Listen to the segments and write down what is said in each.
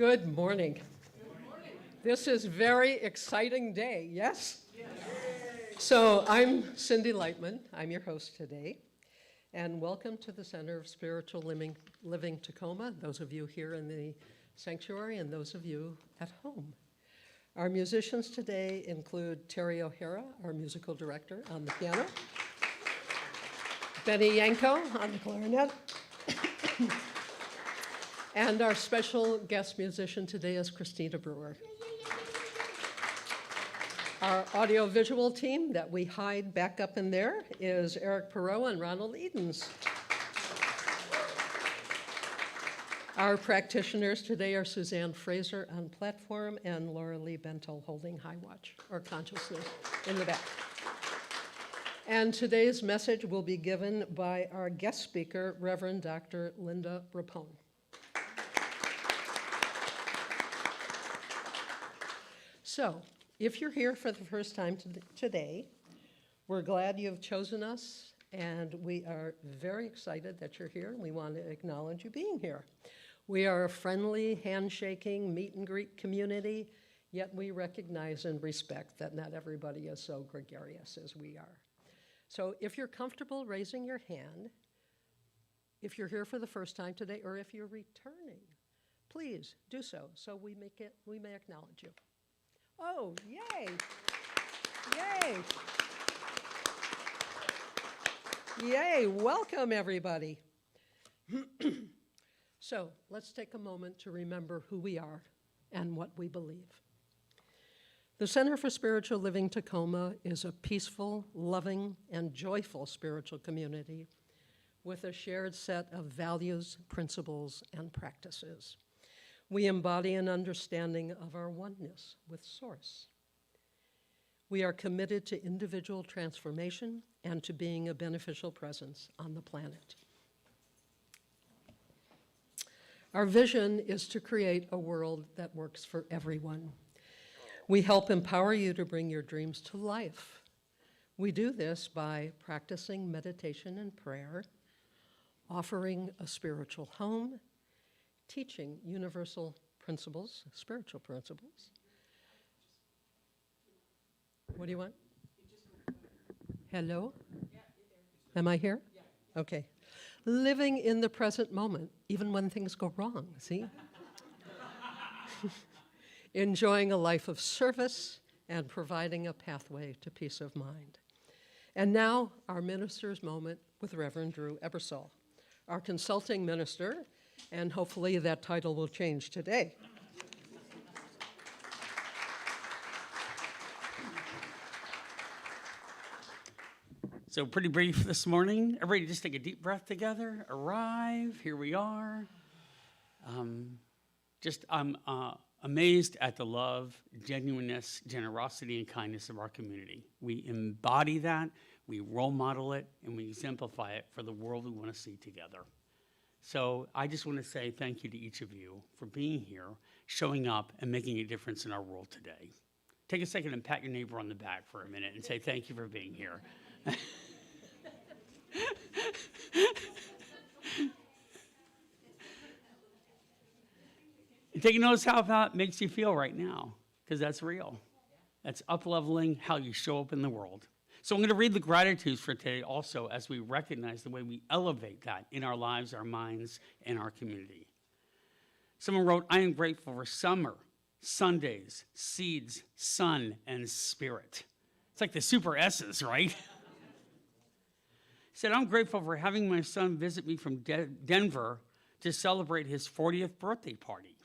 Good morning. This is a very exciting day, yes? Yes. So I'm Cindie Leitman. I'm your host today. And welcome to the Center of Spiritual Living-Tacoma, those of you here in the sanctuary and those of you at home. Our musicians today include Terry O'Hara, our musical director on the piano, Benny Yangco on the clarinet, and our special guest musician today is Christina Brewer. Our audiovisual team that we hide back up in there is Erik, Perrohe, and Ronald Edens. Our practitioners today are Suzanne Frazier on platform and Laura Lee Bentel holding high watch or consciousness in the back. And today's message will be given by our guest speaker, Reverend Dr. Linda Reppond. So, if you're here for the first time today, we're glad you've chosen us, and we are very excited that you're here, and we want to acknowledge you being here. We are a friendly, handshaking, meet and greet community, yet we recognize and respect that not everybody is so gregarious as we are. So if you're comfortable raising your hand, if you're here for the first time today, or if you're returning, please do so we may acknowledge you. Oh, yay! Yay! Yay! Welcome, everybody. So let's take a moment to remember who we are and what we believe. The Center for Spiritual Living-Tacoma is a peaceful, loving, and joyful spiritual community with a shared set of values, principles, and practices. We embody an understanding of our oneness with Source. We are committed to individual transformation and to being a beneficial presence on the planet. Our vision is to create a world that works for everyone. We help empower you to bring your dreams to life. We do this by practicing meditation and prayer, offering a spiritual home, teaching universal principles, spiritual principles. What do you want? Hello? Am I here? Okay. Living in the present moment, even when things go wrong, see? Enjoying a life of service and providing a pathway to peace of mind. And now, our minister's moment with Reverend Drew Ebersole, our consulting minister, and hopefully that title will change today. So pretty brief this morning. Everybody just take a deep breath together, arrive, here we are. I'm amazed at the love, genuineness, generosity, and kindness of our community. We embody that, we role model it, and we exemplify it for the world we want to see together. So I just want to say thank you to each of you for being here, showing up, and making a difference in our world today. Take a second and pat your neighbor on the back for a minute and say thank you for being here. And take notice how that makes you feel right now, because that's real. That's up-leveling how you show up in the world. So I'm going to read the gratitudes for today also as we recognize the way we elevate that in our lives, our minds, and our community. Someone wrote, I am grateful for summer, Sundays, seeds, sun, and spirit. It's like the super S's, right? Said, I'm grateful for having my son visit me from Denver to celebrate his 40th birthday party.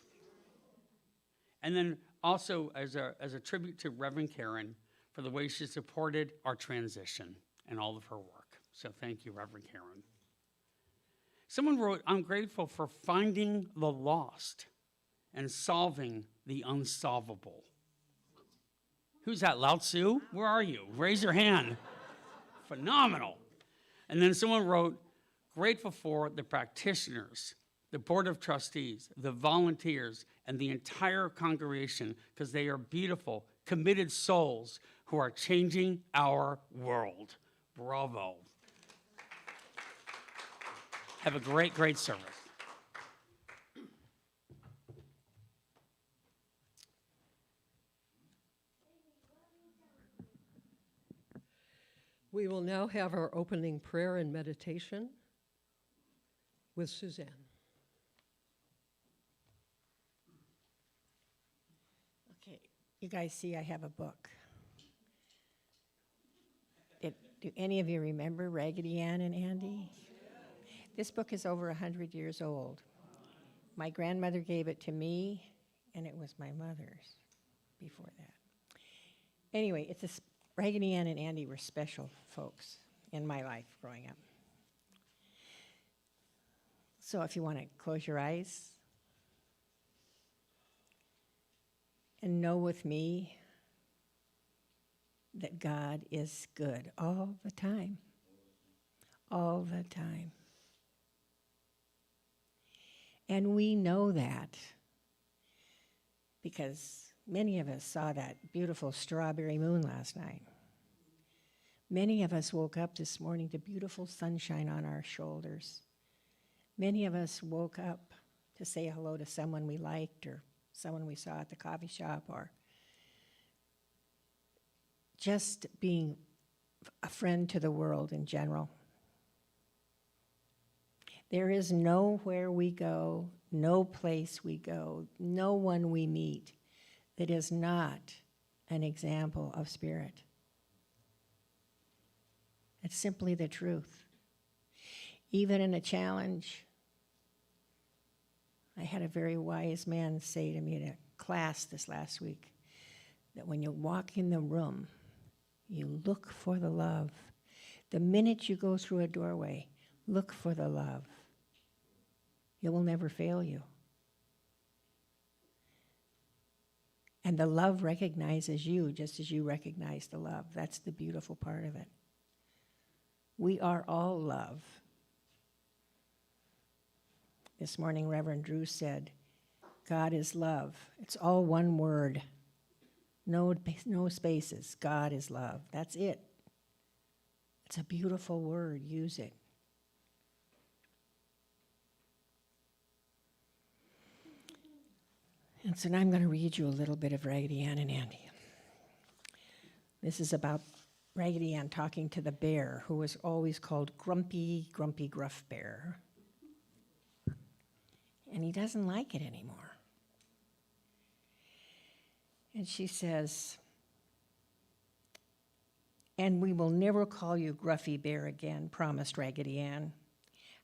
And then also as a tribute to Reverend Karen for the way she supported our transition and all of her work. So thank you, Reverend Karen. Someone wrote, I'm grateful for finding the lost and solving the unsolvable. Who's that, Lao Tzu? Where are you? Raise your hand. Phenomenal. And then someone wrote, grateful for the practitioners, the board of trustees, the volunteers, and the entire congregation, because they are beautiful, committed souls who are changing our world. Bravo. Have a great, great service. now have our opening prayer and meditation with Suzanne. Okay, you guys see I have a book. Do any of you remember Raggedy Ann and Andy? This book is over 100 years old. My grandmother gave it to me, and it was my mother's before that. Anyway, Raggedy Ann and Andy were special folks in my life growing up. So if you want to close your eyes and know with me that God is good all the time. All the time. And we know that because many of us saw that beautiful strawberry moon last night. Many of us woke up this morning to beautiful sunshine on our shoulders. Many of us woke up to say hello to someone we liked or someone we saw at the coffee shop, or just being a friend to the world in general. There is nowhere we go, no place we go, no one we meet that is not an example of spirit. It's simply the truth. Even in a challenge, I had a very wise man say to me in a class this last week that when you walk in the room, you look for the love. The minute you go through a doorway, look for the love. It will never fail you. And the love recognizes you just as you recognize the love. That's the beautiful part of it. We are all love. This morning, Reverend Drew said, God is love. It's all one word. No spaces. God is love. That's it. It's a beautiful word. Use it. And so now I'm going to read you a little bit of Raggedy Ann and Andy. This is about Raggedy Ann talking to the bear, who was always called Grumpy, Grumpy Gruff Bear. And he doesn't like it anymore. And she says, "And we will never call you Gruffy Bear again," promised Raggedy Ann.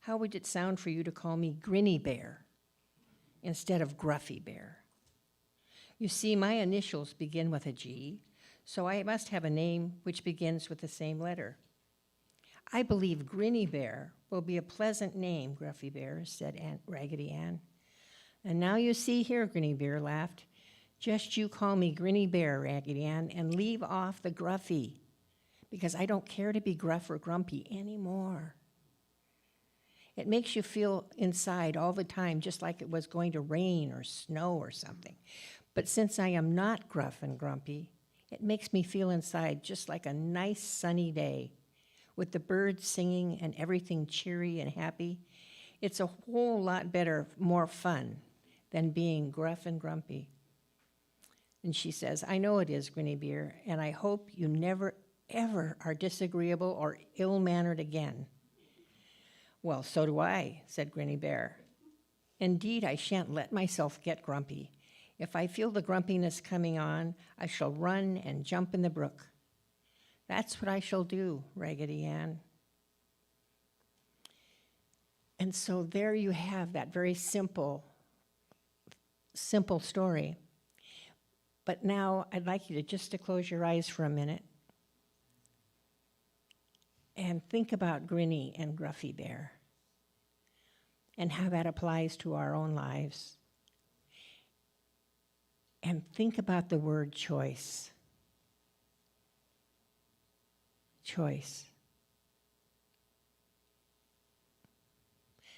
"How would it sound for you to call me Grinny Bear instead of Gruffy Bear? You see, my initials begin with a G, so I must have a name which begins with the same letter. I believe Grinny Bear will be a pleasant name, Gruffy Bear," said Raggedy Ann. "And now you see here," Grinny Bear laughed. "Just you call me Grinny Bear, Raggedy Ann, and leave off the Gruffy, because I don't care to be gruff or grumpy anymore. It makes you feel inside all the time, just like it was going to rain or snow or something. But since I am not gruff and grumpy, it makes me feel inside just like a nice sunny day, with the birds singing and everything cheery and happy. It's a whole lot better, more fun than being gruff and grumpy." And she says, "I know it is, Grinny Bear, and I hope you never, ever are disagreeable or ill-mannered again." "Well, so do I," said Grinny Bear. "Indeed, I shan't let myself get grumpy. If I feel the grumpiness coming on, I shall run and jump in the brook. That's what I shall do, Raggedy Ann." And so there you have that very simple story. But now I'd like you to close your eyes for a minute and think about Grinny and Gruffy Bear and how that applies to our own lives. And think about the word choice. Choice.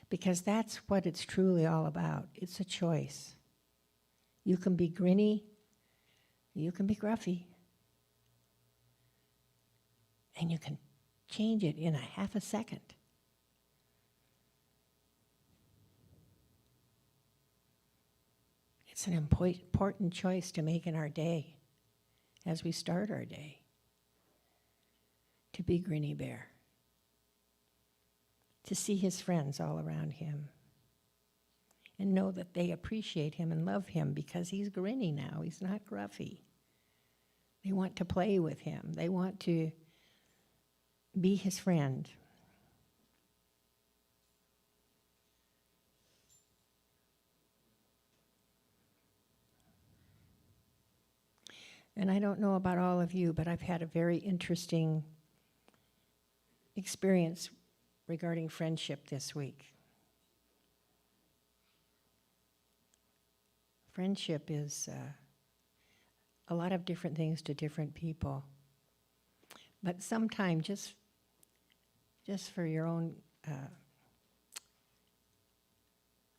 Because that's what it's truly all about. It's a choice. You can be Grinny, you can be Gruffy, and you can change it in a half a second. It's an important choice to make in our day as we start our day. to be Grinny Bear, to see his friends all around him, and know that they appreciate him and love him because he's Grinny now. He's not gruffy. They want to play with him. They want to be his friend. And I don't know about all of you, but I've had a very interesting experience regarding friendship this week. Friendship is a lot of different things to different people. But sometimes, just for your own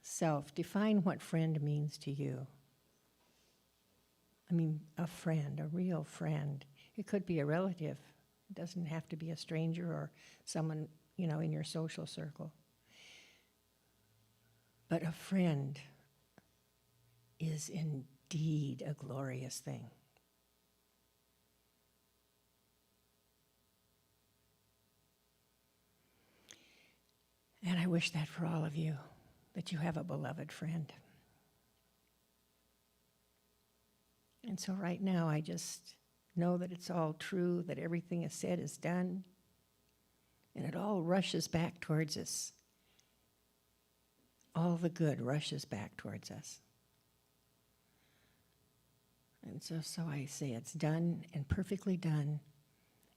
self, define what friend means to you. I mean, a friend, a real friend. It could be a relative. It doesn't have to be a stranger or someone, in your social circle. But a friend is indeed a glorious thing. And I wish that for all of you, that you have a beloved friend. And so right now, I just know that it's all true, that everything is said is done, and it all rushes back towards us. All the good rushes back towards us. And so I say it's done and perfectly done,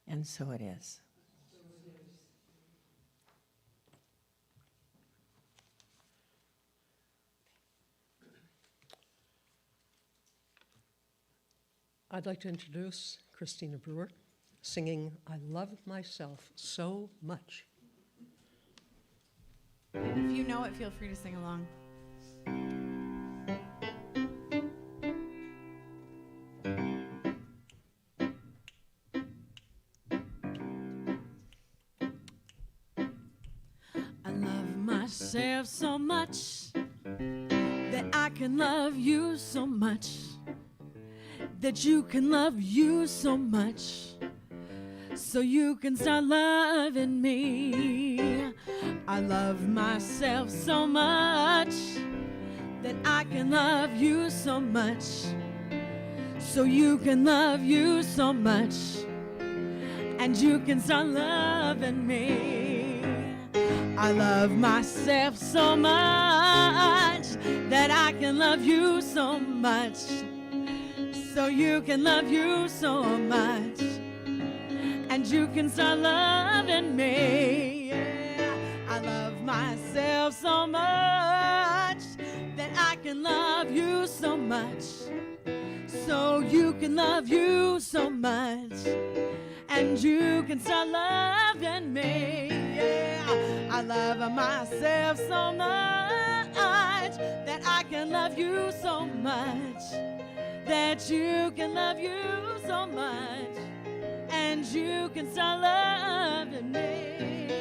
and so it is. I'd like to introduce Christina Brewer, singing I Love Myself So Much. If you know it, feel free to sing along. I love myself so much that I can love you so much, that you can love you so much, so you can start loving me. I love myself so much that I can love you so much, so you can love you so much, and you can start loving me. I love myself so much that I can love you so much, so you can love you so much, and you can start loving me. Yeah. I love myself so much that I can love you so much, so you can love you so much, and you can start loving me. Yeah. I love myself so much that I can love you so much, that you can love you so much, and you can start loving me.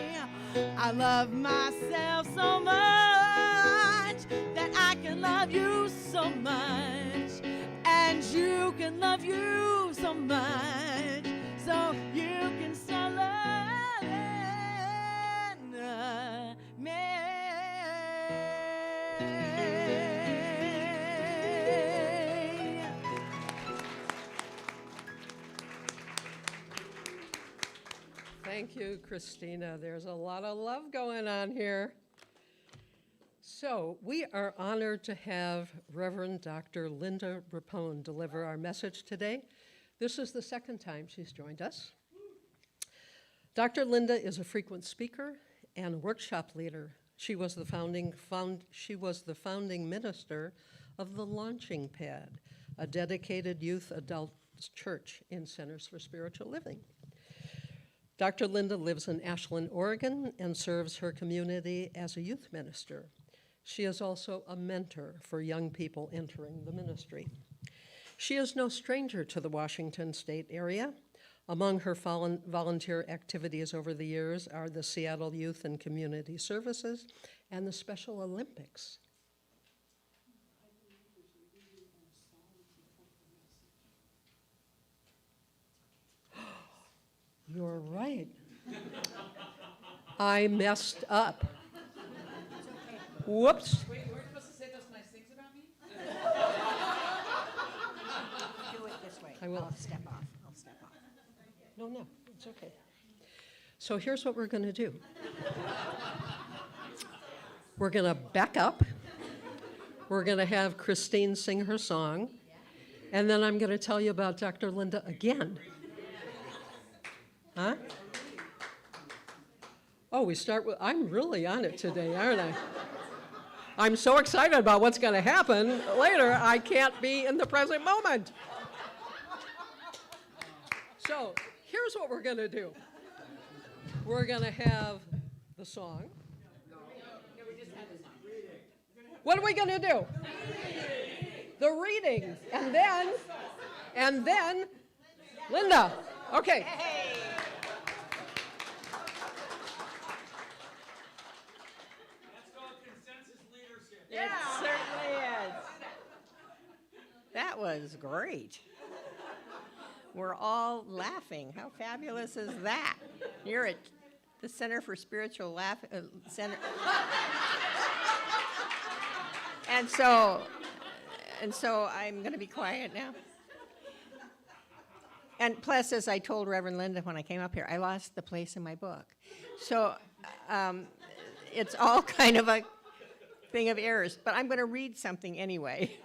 I love myself so much that I can love you so much, and you can love you so much, so you can start loving me. Thank you, Christina. There's a lot of love going on here. So we are honored to have Reverend Dr. Linda Reppond deliver our message today. This is the second time she's joined us. Dr. Linda is a frequent speaker and workshop leader. She was the founding minister of the Launching Pad, a dedicated youth adult church in Centers for Spiritual Living. Dr. Linda lives in Ashland, Oregon, and serves her community as a youth minister. She is also a mentor for young people entering the ministry. She is no stranger to the Washington State area. Among her volunteer activities over the years are the Seattle Youth and Community Services and the Special Olympics. You're right. I messed up. Whoops. Wait, you weren't supposed to say those nice things about me? Do it this way. I will. I'll step off. I'll step off. No, it's okay. So here's what we're going to do. We're going to back up. We're going to have Christine sing her song. And then I'm going to tell you about Dr. Linda again. Huh? Oh, we start with, I'm really on it today, aren't I? I'm so excited about what's going to happen later, I can't be in the present moment. So here's what we're going to do. We're going to have the song. What are we going to do? The reading. And then, Linda. Okay. Let's go consensus leadership. It certainly is. That was great. We're all laughing. How fabulous is that? You're at the Center for Spiritual Laugh Center. And so I'm going to be quiet now. And plus, as I told Reverend Linda when I came up here, I lost the place in my book. So it's all kind of a thing of errors. But I'm going to read something anyway.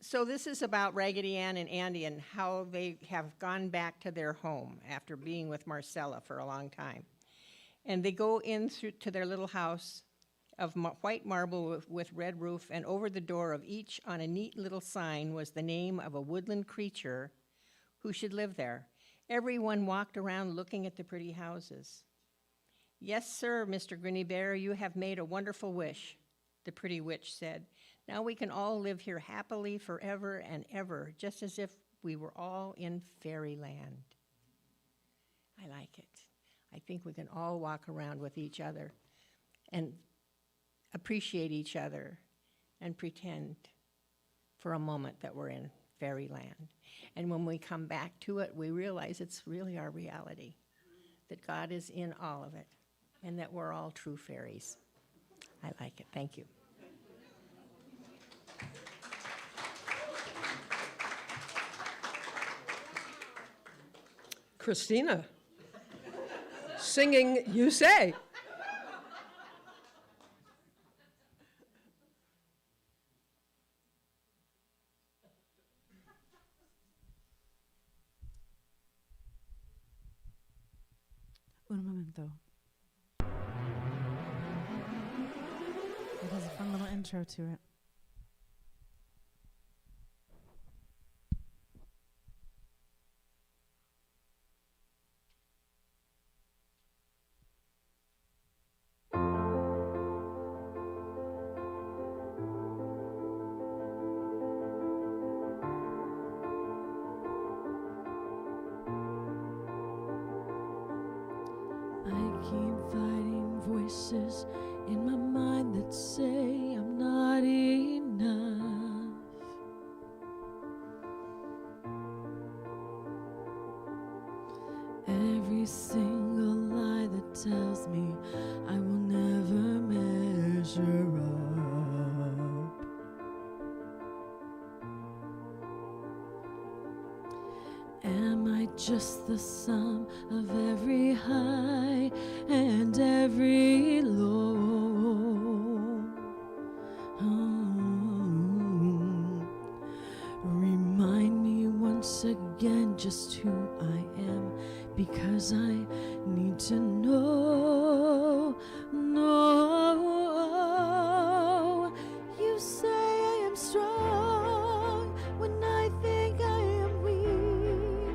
So this is about Raggedy Ann and Andy and how they have gone back to their home after being with Marcella for a long time. And they go in to their little house of white marble with red roof, and over the door of each on a neat little sign was the name of a woodland creature who should live there. Everyone walked around looking at the pretty houses. "Yes, sir, Mr. Grinny Bear, you have made a wonderful wish," the pretty witch said. "Now we can all live here happily forever and ever, just as if we were all in fairyland." I like it. I think we can all walk around with each other and appreciate each other and pretend for a moment that we're in fairyland. And when we come back to it, we realize it's really our reality, that God is in all of it, and that we're all true fairies. I like it. Thank you. Christina, singing You Say. Un momento. It has a fun little intro to it. Keep fighting voices in my mind that say I'm not enough. Every single lie that tells me I will never measure up. Am I just the sum of every high and every low? Remind me once again just who I am, because I need to know. You say I am strong when I think I am weak.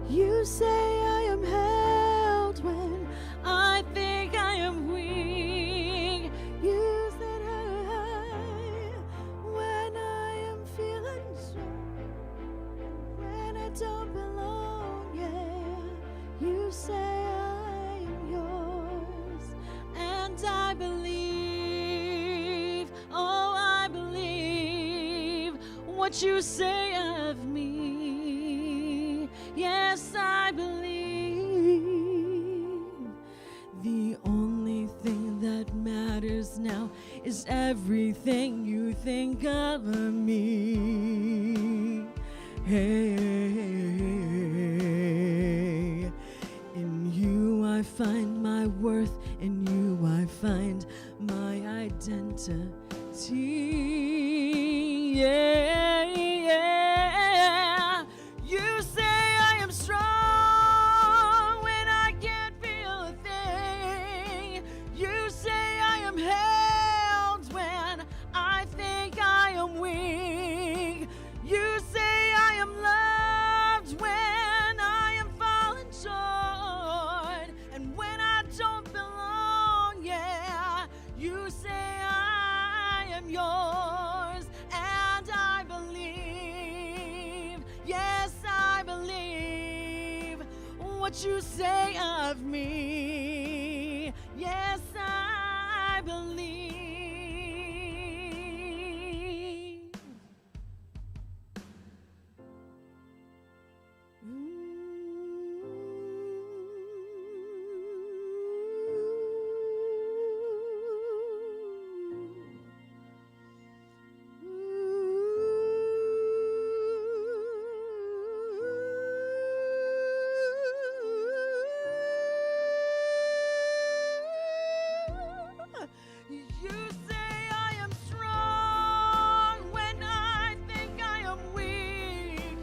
You say I am held when I think I am weak. You said I when I am feeling strong, when I don't belong, yeah. You say I am yours, and I believe, oh, I believe what you say of me. now is everything you think of me. Hey, in you I find my worth, in you I find my identity. Yeah, yeah. You say I am strong when I can't feel a thing. You say I am held when I think I am weak. You say I am loved when I am falling short. And when I don't belong, yeah, you say I am yours. And I believe, yes, I believe what you say of me. Yes, I believe. You say I am strong when I think I am weak.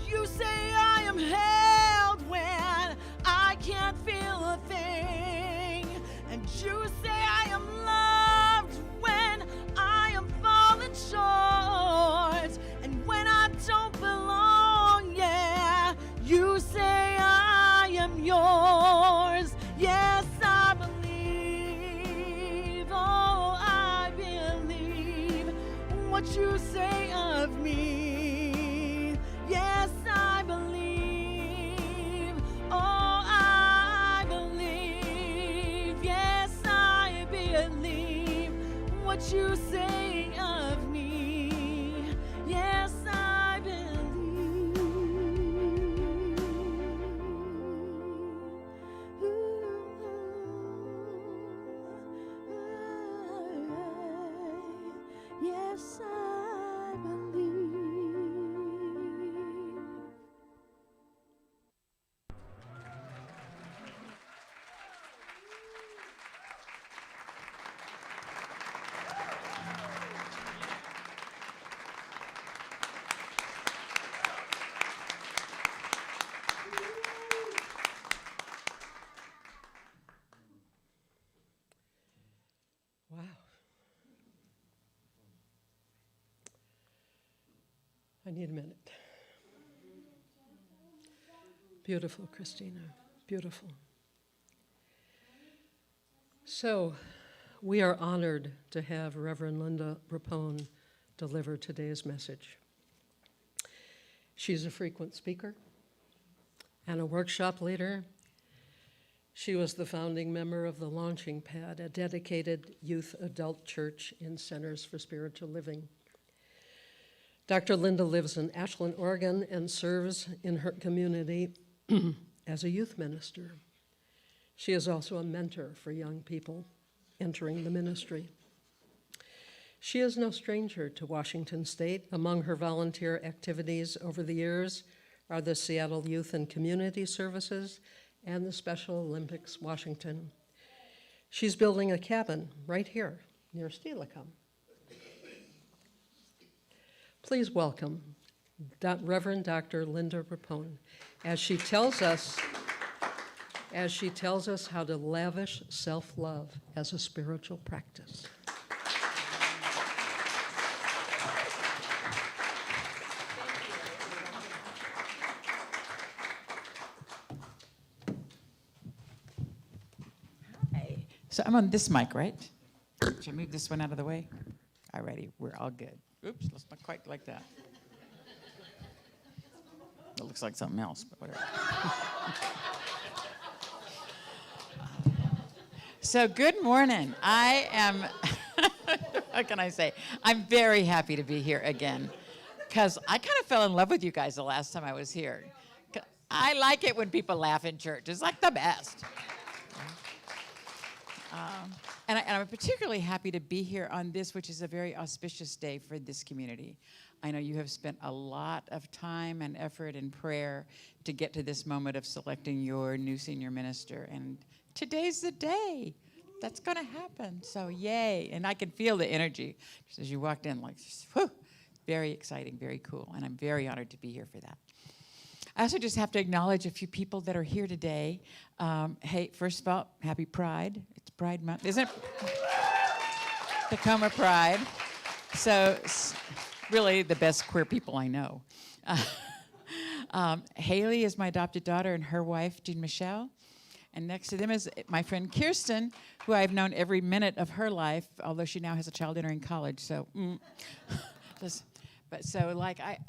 You say I am held when I can't feel a thing. And you say I am loved when I am falling short. And when I don't belong, yeah, you say I am yours. Yes, I believe, oh, I believe what you say of me. Yes, I believe, oh, I believe. Yes, I believe what you say of me. Yes, I believe. Yes, I believe. Wow. I need a minute. Beautiful, Christina. Beautiful. So, we are honored to have Reverend Linda Reppond deliver today's message. She's a frequent speaker and a workshop leader. She was the founding member of the Launching Pad, a dedicated youth adult church in Centers for Spiritual Living. Dr. Linda lives in Ashland, Oregon, and serves in her community as a youth minister. She is also a mentor for young people entering the ministry. She is no stranger to Washington State. Among her volunteer activities over the years are the Seattle Youth and Community Services and the Special Olympics Washington. She's building a cabin right here near Steilacoom. Please welcome Reverend Dr. Linda Reppond as she tells us how to lavish self-love as a spiritual practice. Hi. So I'm on this mic, right? Should I move this one out of the way? All righty, we're all good. Oops, let's not quite like that. It looks like something else, but whatever. So good morning. I am, what can I say? I'm very happy to be here again because I kind of fell in love with you guys the last time I was here. I like it when people laugh in church. It's like the best. And I'm particularly happy to be here on this, which is a very auspicious day for this community. I know you have spent a lot of time and effort and prayer to get to this moment of selecting your new senior minister. And today's the day that's going to happen. So yay. And I can feel the energy just as you walked in, like, whew, very exciting, very cool. And I'm very honored to be here for that. I also just have to acknowledge a few people that are here today. Hey, first of all, happy Pride. It's Pride Month, isn't it? Tacoma Pride. So really the best queer people I know. Haley is my adopted daughter and her wife, Jean Michelle. And next to them is my friend Kirsten, who I've known every minute of her life, although she now has a child entering college. So,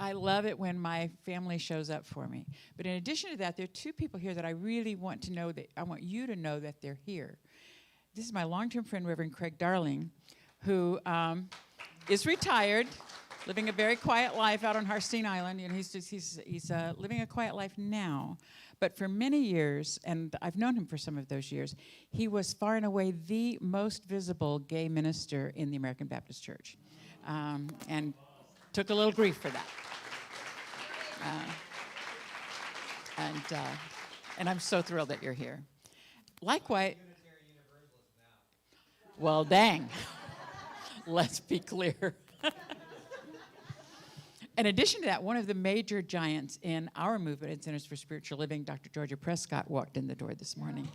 I love it when my family shows up for me. But in addition to that, there are two people here that I really want to know, that I want you to know that they're here. This is my long-term friend, Reverend Craig Darling, who is retired, living a very quiet life out on Harstein Island. And he's living a quiet life now. But for many years, and I've known him for some of those years, he was far and away the most visible gay minister in the American Baptist Church. And took a little grief for that. And I'm so thrilled that you're here. Likewise. Well, dang. Let's be clear. In addition to that, one of the major giants in our movement at Centers for Spiritual Living, Dr. Georgia Prescott, walked in the door this morning.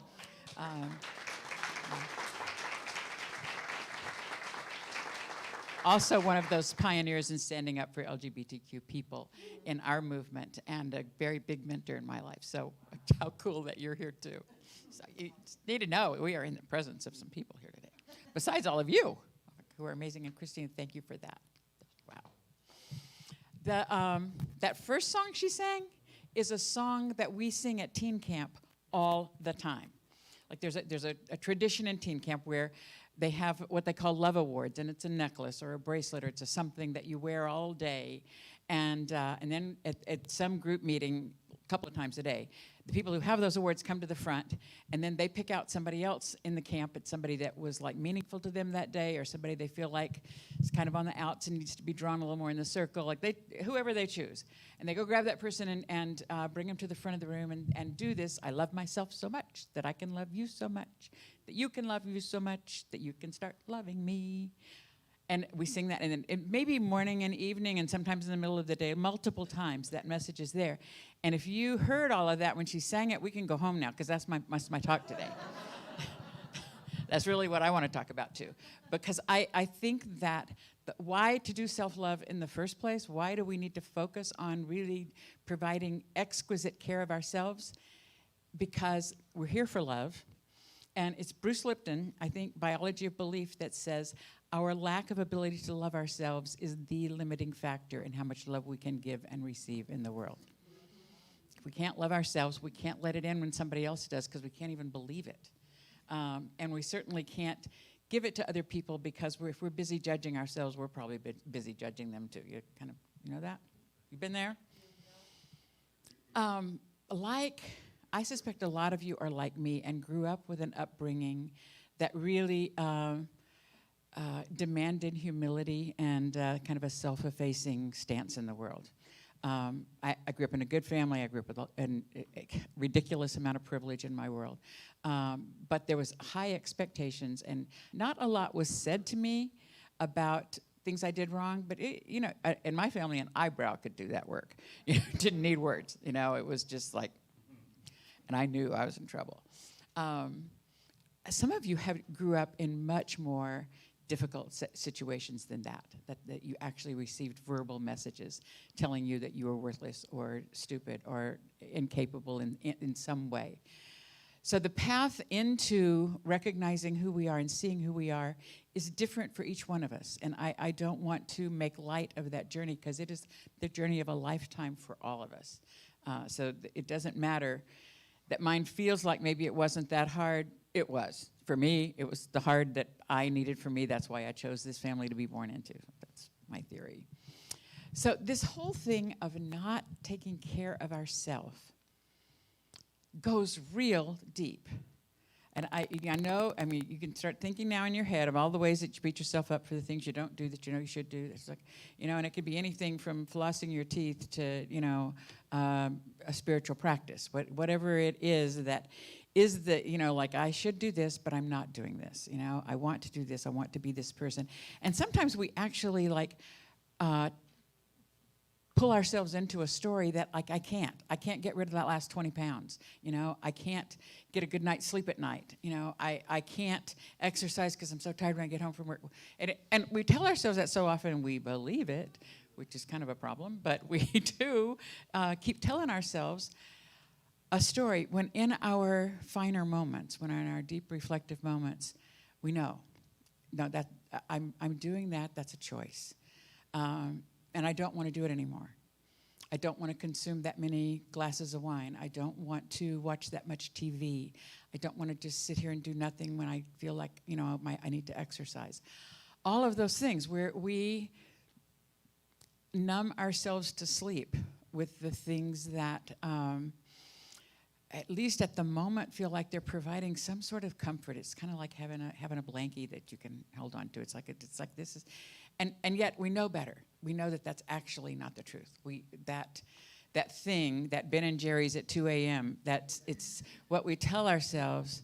Also one of those pioneers in standing up for LGBTQ people in our movement, and a very big mentor in my life. So how cool that you're here too. So you need to know we are in the presence of some people here today, besides all of you who are amazing. And Christina, thank you for that. Wow. That first song she sang is a song that we sing at teen camp all the time. Like there's a tradition in teen camp where they have what they call love awards, and it's a necklace or a bracelet, or it's something that you wear all day. And then at some group meeting, a couple of times a day, the people who have those awards come to the front, and then they pick out somebody else in the camp. It's somebody that was like meaningful to them that day, or somebody they feel like is kind of on the outs and needs to be drawn a little more in the circle, like whoever they choose. And they go grab that person and bring them to the front of the room and do this. I love myself so much that I can love you so much, that you can love you so much that you can start loving me. And we sing that, and then it maybe morning and evening, and sometimes in the middle of the day, multiple times that message is there. And if you heard all of that when she sang it, we can go home now, because that's my talk today. That's really what I want to talk about too, because I think that why to do self-love in the first place? Why do we need to focus on really providing exquisite care of ourselves? Because we're here for love. And it's Bruce Lipton, I think, Biology of Belief, that says our lack of ability to love ourselves is the limiting factor in how much love we can give and receive in the world. If we can't love ourselves, we can't let it in when somebody else does, because we can't even believe it. And we certainly can't give it to other people, because if we're busy judging ourselves, we're probably busy judging them too. You know that? You've been there? I suspect a lot of you are like me and grew up with an upbringing that really demanded humility and kind of a self-effacing stance in the world. I grew up in a good family. I grew up with a ridiculous amount of privilege in my world. But there was high expectations, and not a lot was said to me about things I did wrong. But, in my family, an eyebrow could do that work. Didn't need words. It was just like, and I knew I was in trouble. Some of you grew up in much more difficult situations than that you actually received verbal messages telling you that you were worthless or stupid or incapable in some way. So the path into recognizing who we are and seeing who we are is different for each one of us. And I don't want to make light of that journey, because it is the journey of a lifetime for all of us. So it doesn't matter that mine feels like maybe it wasn't that hard. It was. For me, it was the hard that I needed for me. That's why I chose this family to be born into. That's my theory. So this whole thing of not taking care of ourselves goes real deep. And I know, I mean, you can start thinking now in your head of all the ways that you beat yourself up for the things you don't do that you know you should do. It's like, and it could be anything from flossing your teeth to, a spiritual practice. Whatever it is that is the, like I should do this, but I'm not doing this. I want to do this. I want to be this person. And sometimes we actually pull ourselves into a story that I can't get rid of that last 20 pounds. I can't get a good night's sleep at night. I can't exercise because I'm so tired when I get home from work. And we tell ourselves that so often we believe it, which is kind of a problem, but we do keep telling ourselves a story when in our finer moments, when in our deep reflective moments, we know, no, that I'm doing that, that's a choice. And I don't want to do it anymore. I don't want to consume that many glasses of wine. I don't want to watch that much TV. I don't want to just sit here and do nothing when I feel like, I need to exercise. All of those things where we numb ourselves to sleep with the things that, at least at the moment, feel like they're providing some sort of comfort. It's kind of like having a blankie that you can hold on to. It's like this is. And yet we know better. We know that that's actually not the truth. That thing, that Ben and Jerry's at 2 a.m., it's what we tell ourselves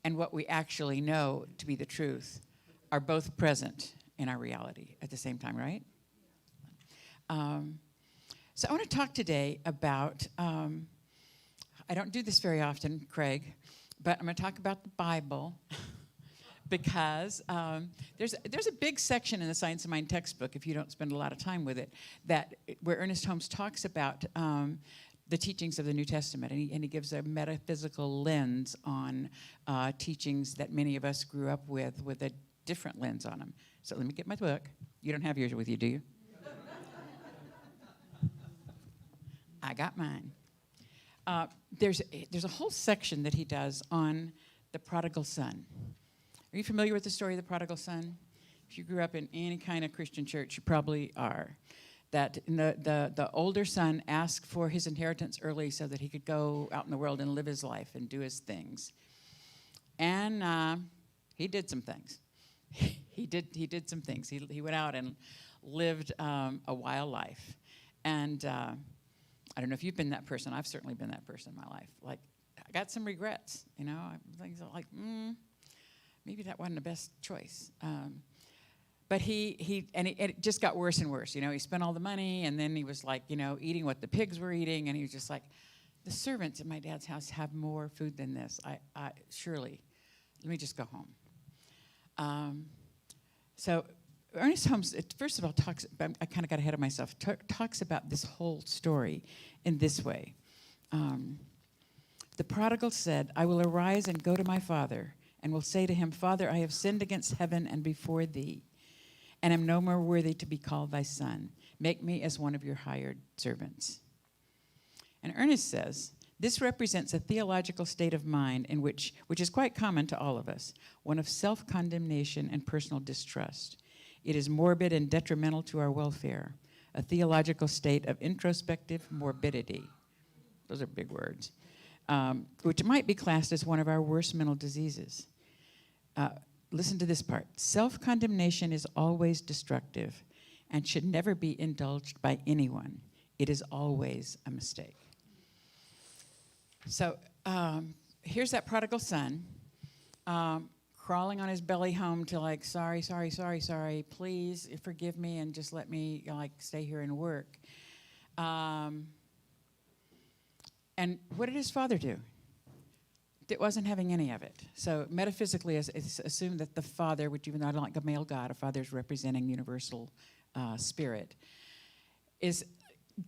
and what we actually know to be the truth are both present in our reality at the same time, right? So I want to talk today about, I don't do this very often, Craig, but I'm going to talk about the Bible. Because there's a big section in the Science of Mind textbook, if you don't spend a lot of time with it, where Ernest Holmes talks about the teachings of the New Testament, and he gives a metaphysical lens on teachings that many of us grew up with a different lens on them. So let me get my book. You don't have yours with you, do you? I got mine. There's a whole section that he does on the prodigal son. Are you familiar with the story of the prodigal son? If you grew up in any kind of Christian church, you probably are. That the older son asked for his inheritance early so that he could go out in the world and live his life and do his things. And he did some things. He did some things. He went out and lived a wild life. And I don't know if you've been that person. I've certainly been that person in my life. Like, I got some regrets, things like, maybe that wasn't the best choice. But it just got worse and worse. He spent all the money, and then he was like, eating what the pigs were eating, and he was just like, the servants at my dad's house have more food than this. Surely, let me just go home. So Ernest Holmes, first of all, I kind of got ahead of myself, talks about this whole story in this way. The prodigal said, I will arise and go to my father, and will say to him, Father, I have sinned against heaven and before thee, and am no more worthy to be called thy son. Make me as one of your hired servants. And Ernest says, this represents a theological state of mind in which is quite common to all of us, one of self-condemnation and personal distrust. It is morbid and detrimental to our welfare, a theological state of introspective morbidity. Those are big words. Which might be classed as one of our worst mental diseases. Listen to this part. Self-condemnation is always destructive and should never be indulged by anyone. It is always a mistake. So here's that prodigal son crawling on his belly home to like, sorry, please forgive me and just let me stay here and work. And what did his father do? It wasn't having any of it. So metaphysically, it's assumed that the father, which even though I don't like a male god, a father is representing universal spirit,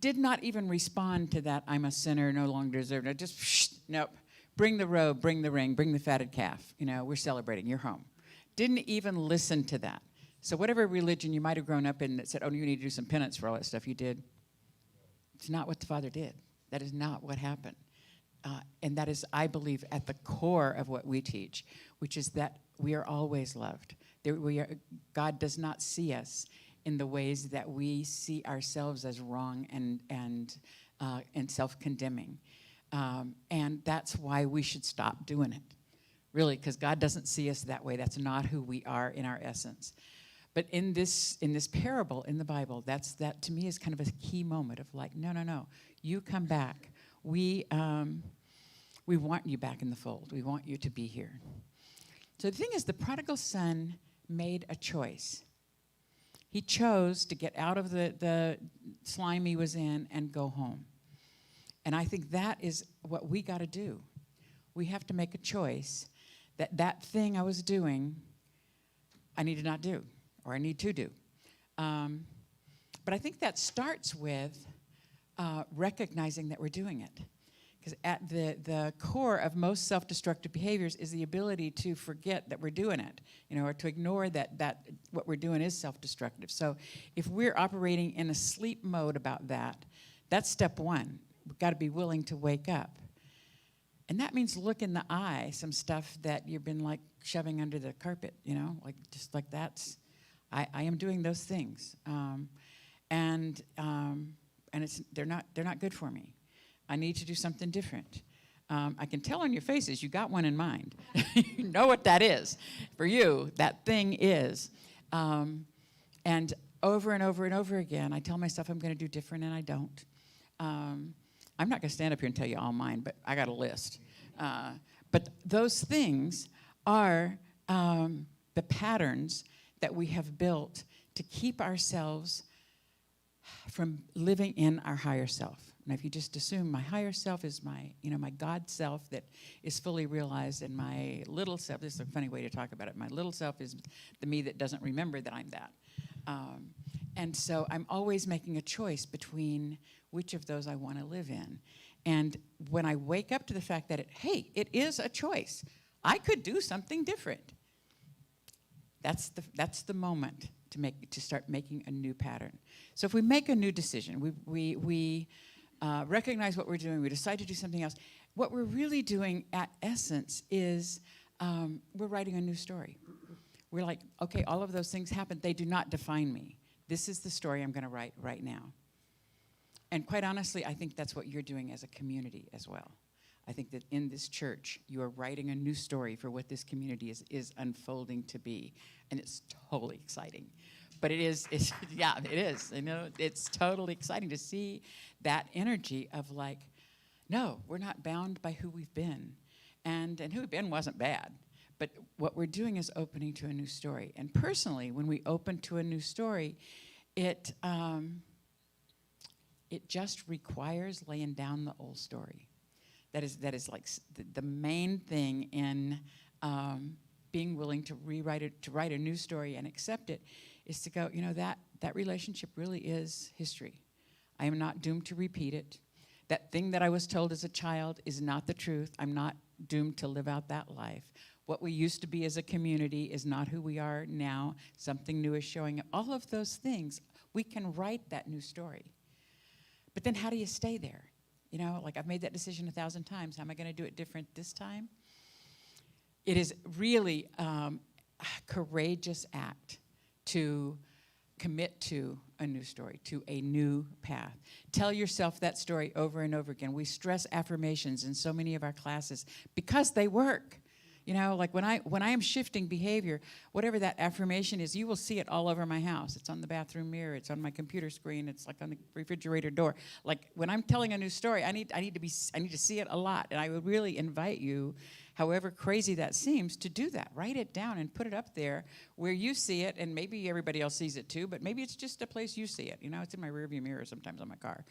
did not even respond to that, I'm a sinner, no longer deserve it. Just, nope. Bring the robe, bring the ring, bring the fatted calf. We're celebrating, you're home. Didn't even listen to that. So whatever religion you might have grown up in that said, oh, you need to do some penance for all that stuff you did, it's not what the father did. That is not what happened. And that is, I believe, at the core of what we teach, which is that we are always loved. God does not see us in the ways that we see ourselves as wrong and self-condemning. And that's why we should stop doing it. really, because God doesn't see us that way. That's not who we are in our essence. But in this parable in the Bible, that to me is kind of a key moment of like, no, you come back. We want you back in the fold. We want you to be here. So the thing is, the prodigal son made a choice. He chose to get out of the slime he was in and go home. And I think that is what we got to do. We have to make a choice that thing I was doing, I need to not do, or I need to do. But I think that starts with recognizing that we're doing it. Because at the core of most self-destructive behaviors is the ability to forget that we're doing it, or to ignore that what we're doing is self-destructive. So if we're operating in a sleep mode about that, that's step one. We've got to be willing to wake up. And that means look in the eye some stuff that you've been like shoving under the carpet, like just like that's, I am doing those things. And they're not good for me. I need to do something different. I can tell on your faces you got one in mind. You know what that is. For you, that thing is. And over and over and over again, I tell myself I'm going to do different, and I don't. I'm not going to stand up here and tell you all mine, but I got a list. But those things are the patterns that we have built to keep ourselves from living in our higher self. And if you just assume my higher self is my God self that is fully realized, and my little self, this is a funny way to talk about it, my little self is the me that doesn't remember that I'm that. And so I'm always making a choice between which of those I want to live in. And when I wake up to the fact that it is a choice, I could do something different. That's the moment to start making a new pattern. So if we make a new decision, we recognize what we're doing, we decide to do something else, what we're really doing at essence is we're writing a new story. We're like, okay, all of those things happened. They do not define me. This is the story I'm going to write right now. And quite honestly, I think that's what you're doing as a community as well. I think that in this church, you are writing a new story for what this community is unfolding to be. And it's totally exciting. But it is. It is. It's totally exciting to see that energy of like, no, we're not bound by who we've been. And who we've been wasn't bad. But what we're doing is opening to a new story. And personally, when we open to a new story, it just requires laying down the old story. That is like the main thing in being willing to rewrite it, to write a new story and accept it, is to go, that relationship really is history. I am not doomed to repeat it. That thing that I was told as a child is not the truth. I'm not doomed to live out that life. What we used to be as a community is not who we are now. Something new is showing up. All of those things, we can write that new story. But then how do you stay there? Like I've made that decision 1,000 times. How am I going to do it different this time? It is really a courageous act to commit to a new story, to a new path. Tell yourself that story over and over again. We stress affirmations in so many of our classes because they work. Like when I am shifting behavior, whatever that affirmation is, you will see it all over my house. It's on the bathroom mirror. It's on my computer screen. It's like on the refrigerator door. Like when I'm telling a new story, I need to see it a lot. And I would really invite you, however crazy that seems, to do that. Write it down and put it up there where you see it, and maybe everybody else sees it too. But maybe it's just a place you see it. It's in my rearview mirror sometimes on my car.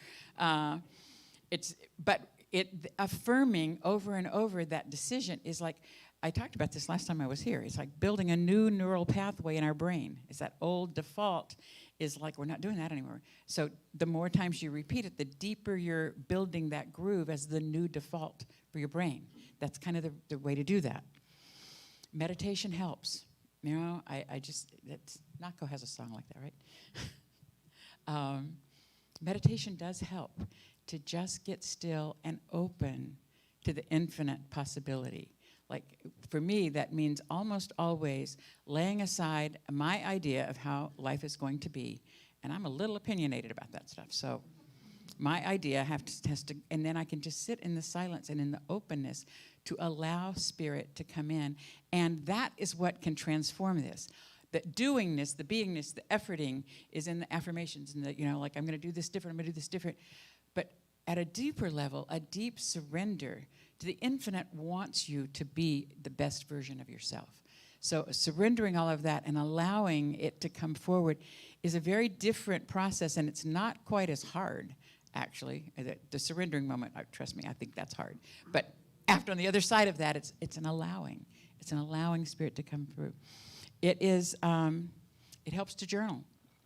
Affirming over and over that decision is like. I talked about this last time I was here. It's like building a new neural pathway in our brain. It's that old default is like, we're not doing that anymore. So the more times you repeat it, the deeper you're building that groove as the new default for your brain. That's kind of the way to do that. Meditation helps. Nako has a song like that, right? Meditation does help to just get still and open to the infinite possibility. Like, for me, that means almost always laying aside my idea of how life is going to be. And I'm a little opinionated about that stuff. So my idea has to, and then I can just sit in the silence and in the openness to allow Spirit to come in. And that is what can transform this. The doingness, the beingness, the efforting is in the affirmations and the, like, I'm going to do this different, I'm going to do this different. But at a deeper level, a deep surrender to the infinite wants you to be the best version of yourself. So surrendering all of that and allowing it to come forward is a very different process, and it's not quite as hard, actually. The surrendering moment, trust me, I think that's hard. But after, on the other side of that, it's an allowing. It's an allowing Spirit to come through. It is, it helps to journal.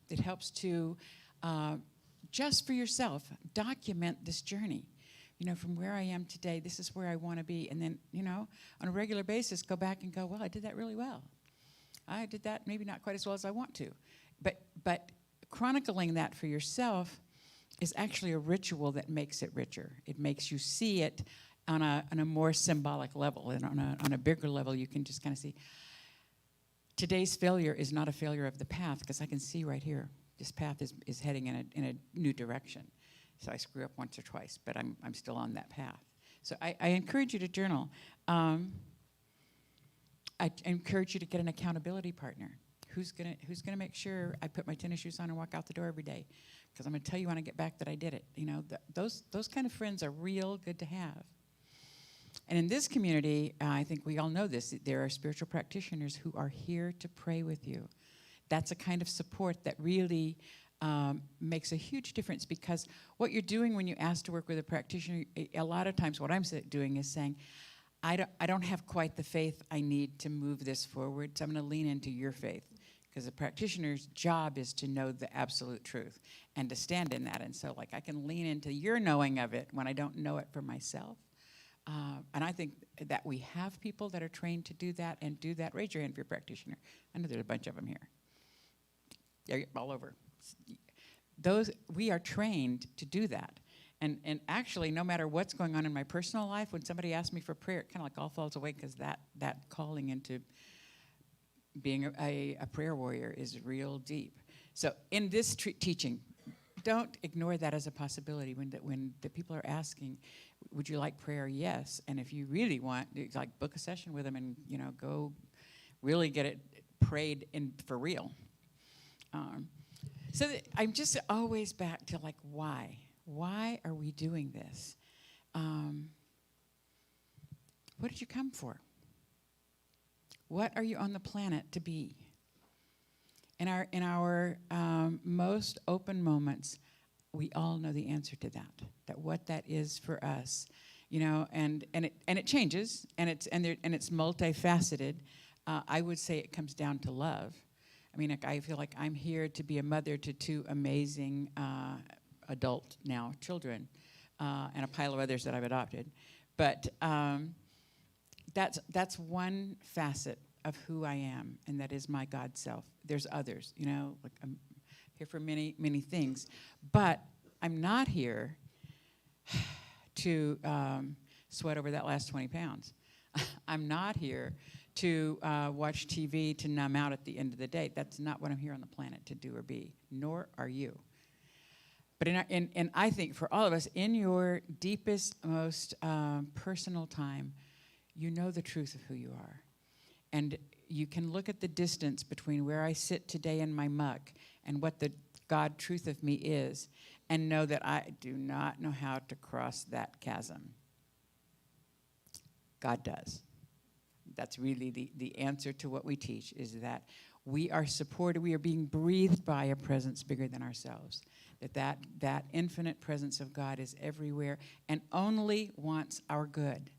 It helps to, just for yourself, document this journey. From where I am today, this is where I want to be. And then, on a regular basis, go back and go, well, I did that really well. I did that maybe not quite as well as I want to. But chronicling that for yourself is actually a ritual that makes it richer. It makes you see it on a more symbolic level. And on a bigger level, you can just kind of see, today's failure is not a failure of the path, because I can see right here, this path is heading in a new direction. So I screw up once or twice, but I'm still on that path. So I encourage you to journal. I encourage you to get an accountability partner. Who's gonna make sure I put my tennis shoes on and walk out the door every day? Because I'm gonna tell you when I get back that I did it. Those kind of friends are real good to have. And in this community, I think we all know this, there are spiritual practitioners who are here to pray with you. That's a kind of support that really makes a huge difference, because what you're doing when you ask to work with a practitioner, a lot of times what I'm doing is saying, I don't have quite the faith I need to move this forward, so I'm going to lean into your faith, because a practitioner's job is to know the absolute truth and to stand in that. And so, I can lean into your knowing of it when I don't know it for myself. And I think that we have people that are trained to do that and do that. Raise your hand if you're a practitioner. I know there's a bunch of them here. They're all over. We are trained to do that. And actually, no matter what's going on in my personal life, when somebody asks me for prayer, it kind of all falls away, because that calling into being a prayer warrior is real deep. So in this teaching, don't ignore that as a possibility. When the people are asking, would you like prayer? Yes. And if you really want, book a session with them and go really get it prayed in for real. So I'm just always back to why? Why are we doing this? What did you come for? What are you on the planet to be? In our most open moments, we all know the answer to that what that is for us, and it changes, and it's multifaceted. I would say it comes down to love. I mean, I feel like I'm here to be a mother to two amazing adult now children, and a pile of others that I've adopted. But that's one facet of who I am, and that is my God self. There's others, I'm here for many, many things. But I'm not here to sweat over that last 20 pounds. I'm not here to watch TV to numb out at the end of the day. That's not what I'm here on the planet to do or be, nor are you. But and I think for all of us, in your deepest, most personal time, you know the truth of who you are. And you can look at the distance between where I sit today in my muck and what the God truth of me is, and know that I do not know how to cross that chasm. God does. That's really the answer to what we teach, is that we are supported, we are being breathed by a presence bigger than ourselves. That infinite presence of God is everywhere and only wants our good.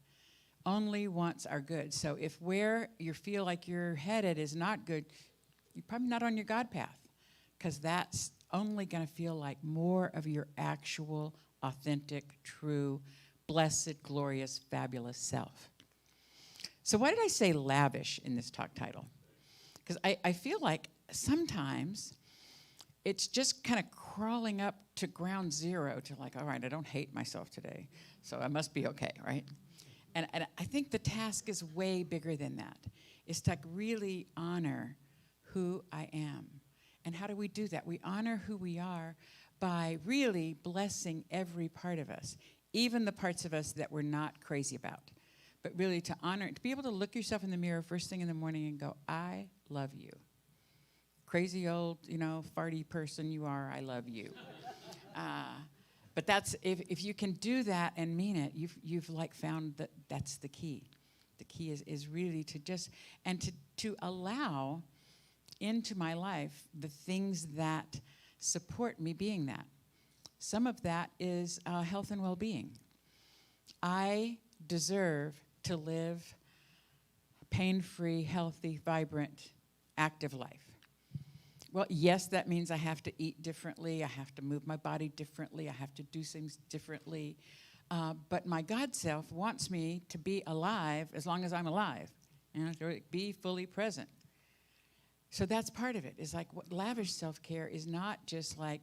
Only wants our good. So if where you feel like you're headed is not good, you're probably not on your God path, because that's only going to feel like more of your actual, authentic, true, blessed, glorious, fabulous self. So why did I say lavish in this talk title? Because I feel like sometimes it's just kind of crawling up to ground zero to all right, I don't hate myself today, so I must be okay, right? And I think the task is way bigger than that. It's to really honor who I am. And how do we do that? We honor who we are by really blessing every part of us, even the parts of us that we're not crazy about. but really to honor it, to be able to look yourself in the mirror first thing in the morning and go, I love you. Crazy old, farty person you are, I love you. But that's, if you can do that and mean it, you've like found that that's the key. The key is really to just, and to allow into my life the things that support me being that. Some of that is health and well-being. I deserve to live pain-free, healthy, vibrant, active life. Well, yes, that means I have to eat differently, I have to move my body differently, I have to do things differently. But my God self wants me to be alive as long as I'm alive, to be fully present. So that's part of it. It's like what lavish self-care is not just like,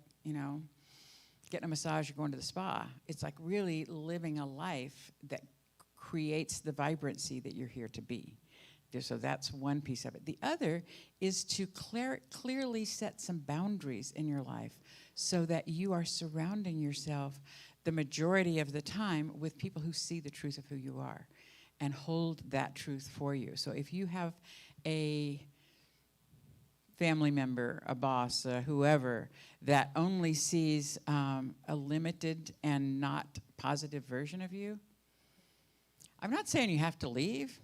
getting a massage or going to the spa. It's like really living a life that creates the vibrancy that you're here to be. So that's one piece of it. The other is to clearly set some boundaries in your life so that you are surrounding yourself the majority of the time with people who see the truth of who you are and hold that truth for you. So if you have a family member, a boss, whoever, that only sees a limited and not positive version of you, I'm not saying you have to leave.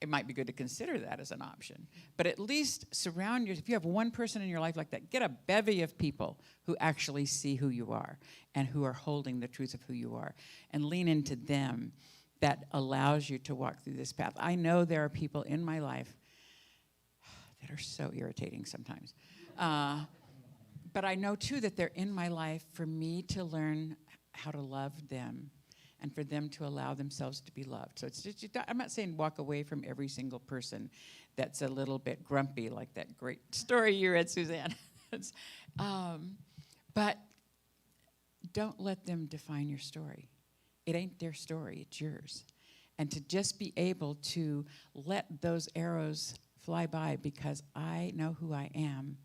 It might be good to consider that as an option. But at least surround yourself. If you have one person in your life like that, get a bevy of people who actually see who you are and who are holding the truth of who you are. And lean into them. That allows you to walk through this path. I know there are people in my life that are so irritating sometimes. But I know, too, that they're in my life for me to learn how to love them and for them to allow themselves to be loved. So it's just, I'm not saying walk away from every single person that's a little bit grumpy, like that great story you read, Suzanne. But don't let them define your story. It ain't their story, it's yours. And to just be able to let those arrows fly by because I know who I am.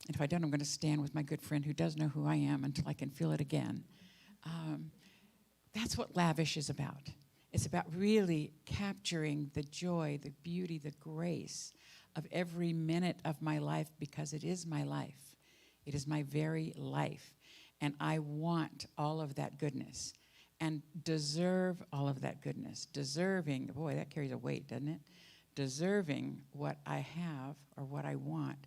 And if I don't, I'm going to stand with my good friend who does know who I am until I can feel it again. That's what lavish is about. It's about really capturing the joy, the beauty, the grace of every minute of my life because it is my life. It is my very life. And I want all of that goodness and deserve all of that goodness. Deserving, boy, that carries a weight, doesn't it? Deserving what I have or what I want.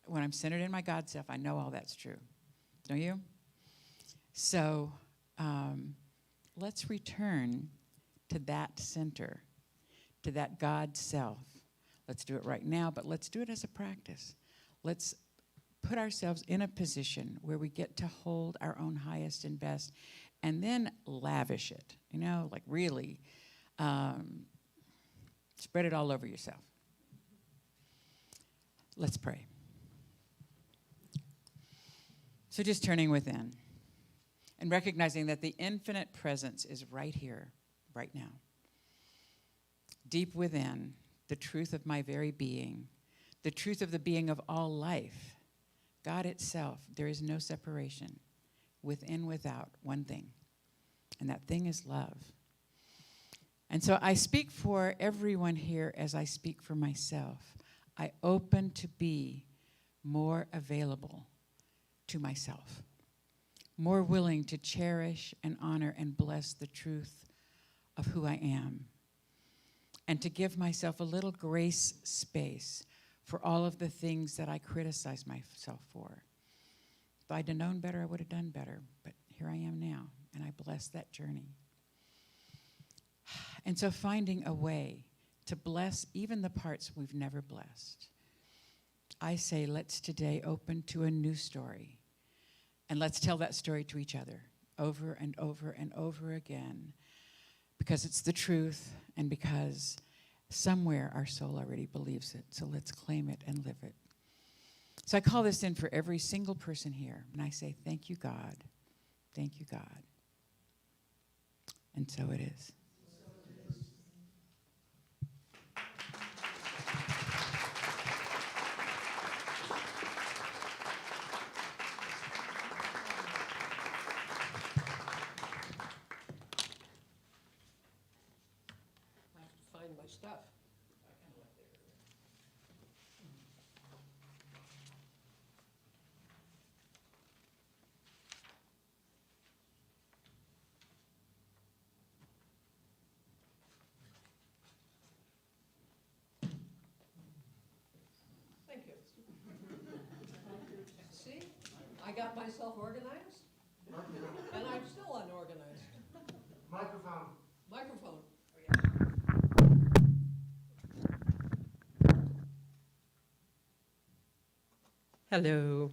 When I'm centered in my God self, I know all that's true. Don't you? So let's return to that center, to that God self. Let's do it right now, but let's do it as a practice. Let's put ourselves in a position where we get to hold our own highest and best and then lavish it, like really spread it all over yourself. Let's pray. So just turning within and recognizing that the infinite presence is right here, right now. Deep within, the truth of my very being, the truth of the being of all life, God itself, there is no separation. Within, without, one thing. And that thing is love. And so I speak for everyone here as I speak for myself. I open to be more available to myself, more willing to cherish and honor and bless the truth of who I am, and to give myself a little grace space for all of the things that I criticize myself for. If I'd have known better, I would have done better, but here I am now, and I bless that journey. And so finding a way to bless even the parts we've never blessed. I say, let's today open to a new story. And let's tell that story to each other over and over and over again. Because it's the truth and because somewhere our soul already believes it. So let's claim it and live it. So I call this in for every single person here. And I say, thank you, God. Thank you, God. And so it is. find my stuff. Thank you. See, I got myself organized, and I'm still unorganized. Microphone. Microphone. Hello.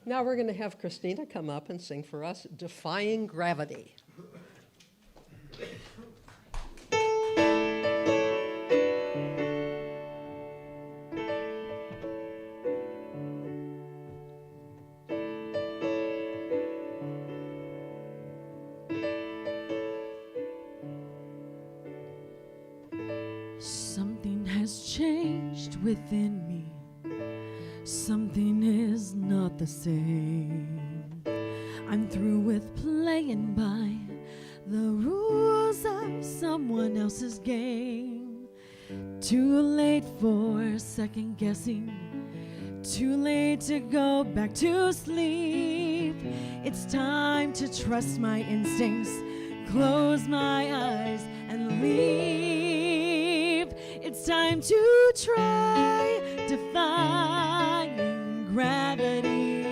Now we're going to have Christina come up and sing for us Defying Gravity. Something has changed within me. Something is not the same. I'm through with playing by the rules of someone else's game. Too late for second guessing. Too late to go back to sleep. It's time to trust my instincts, close my eyes and leave. It's time to try defying gravity.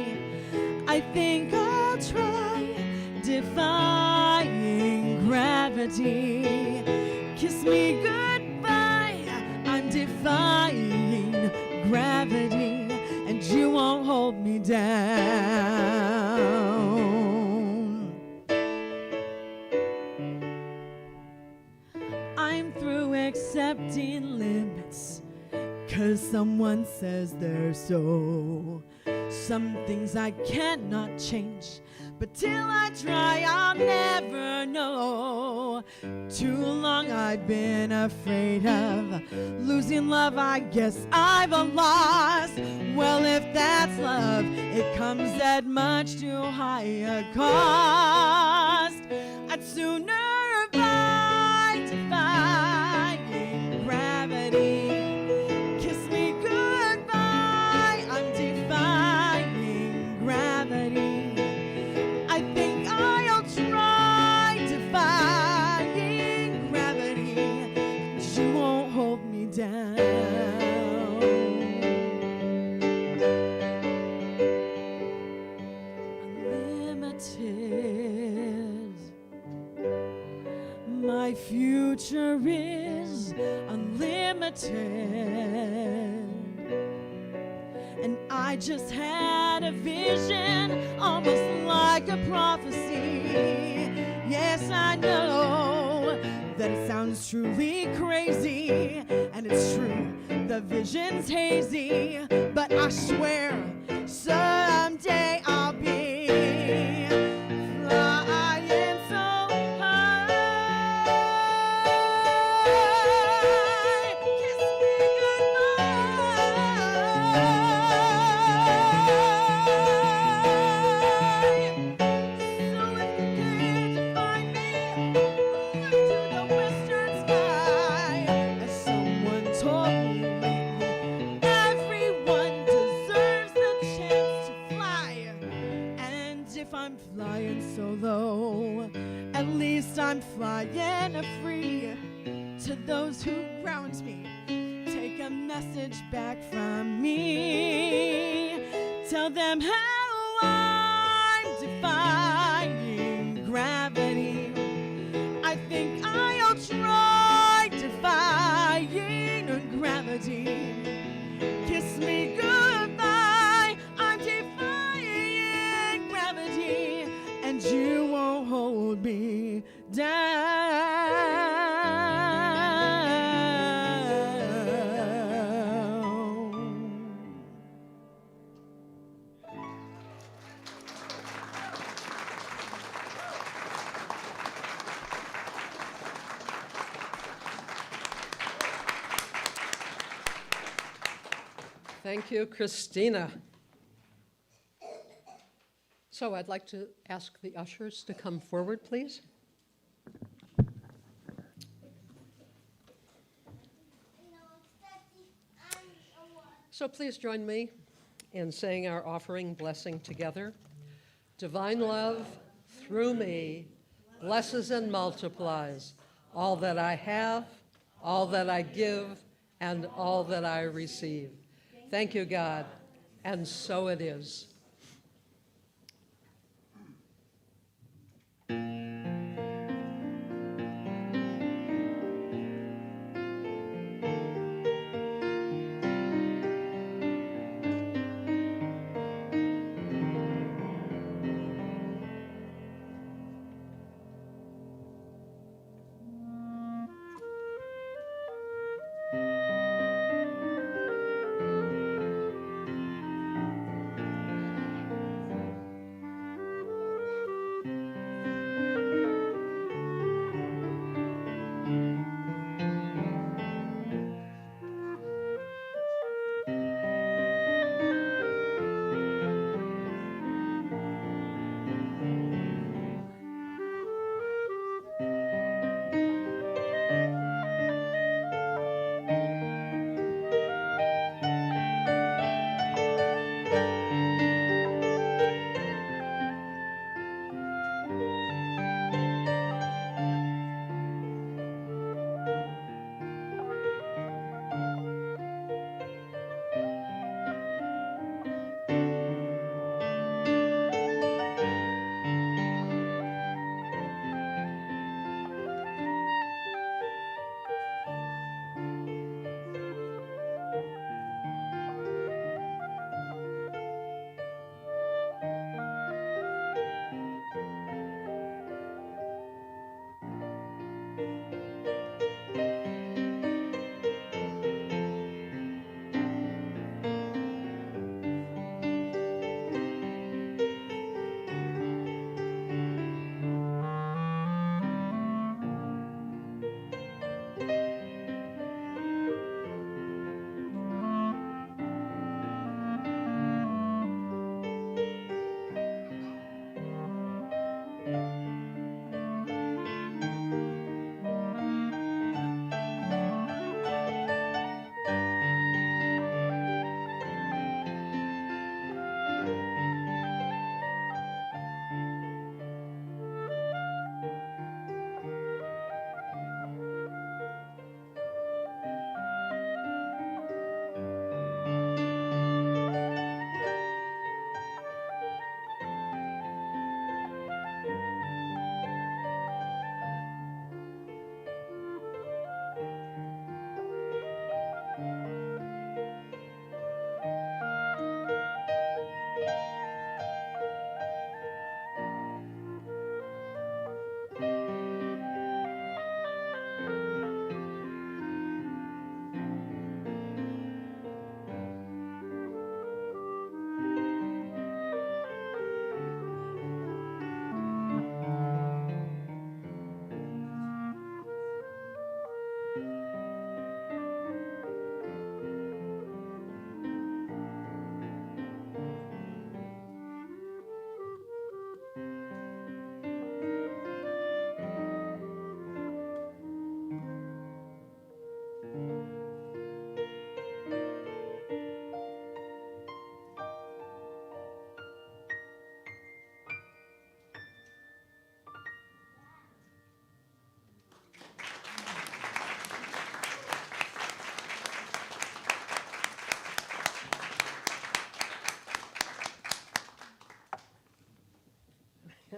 I think I'll try defying gravity. Kiss me goodbye, I'm defying gravity, and you won't hold me down. I'm through accepting limits, 'cause someone says they're so. Some things I cannot change, but till I try, I'll never know. Too long I've been afraid of losing love, I guess I've lost. Well, if that's love, it comes at much too high a cost. I'd sooner fight defying gravity. Kiss me goodbye, I'm defying gravity. I think I'll try defying gravity, but you won't hold me down. Unlimited. My future is unlimited. And I just had a vision, almost like a prophecy. Yes, I know that it sounds truly crazy, and it's true, the vision's hazy, but I swear someday I'll be flying so high. Kiss me goodbye. So if you dare to find me, look to the western sky. As someone told me lately, everyone deserves the chance to fly. And if I'm flying solo, at least I'm flying free. To those who ground me, take a message back from me. Tell them how I'm defying gravity. I think I'll try defying gravity. Kiss me goodbye, I'm defying gravity, and you won't hold me down. Thank you, Christina. So I'd like to ask the ushers to come forward, please. So please join me in saying our offering blessing together. Divine love, through me, blesses and multiplies all that I have, all that I give, and all that I receive. Thank you, God, and so it is.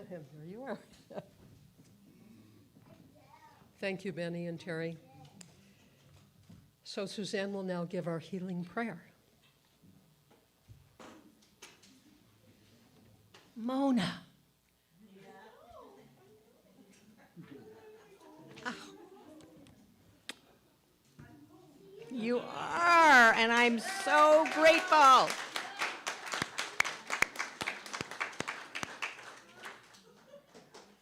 There you are. Thank you, Benny and Terry. So Suzanne will now give our healing prayer. Mona. Ah. You are, and I'm so grateful.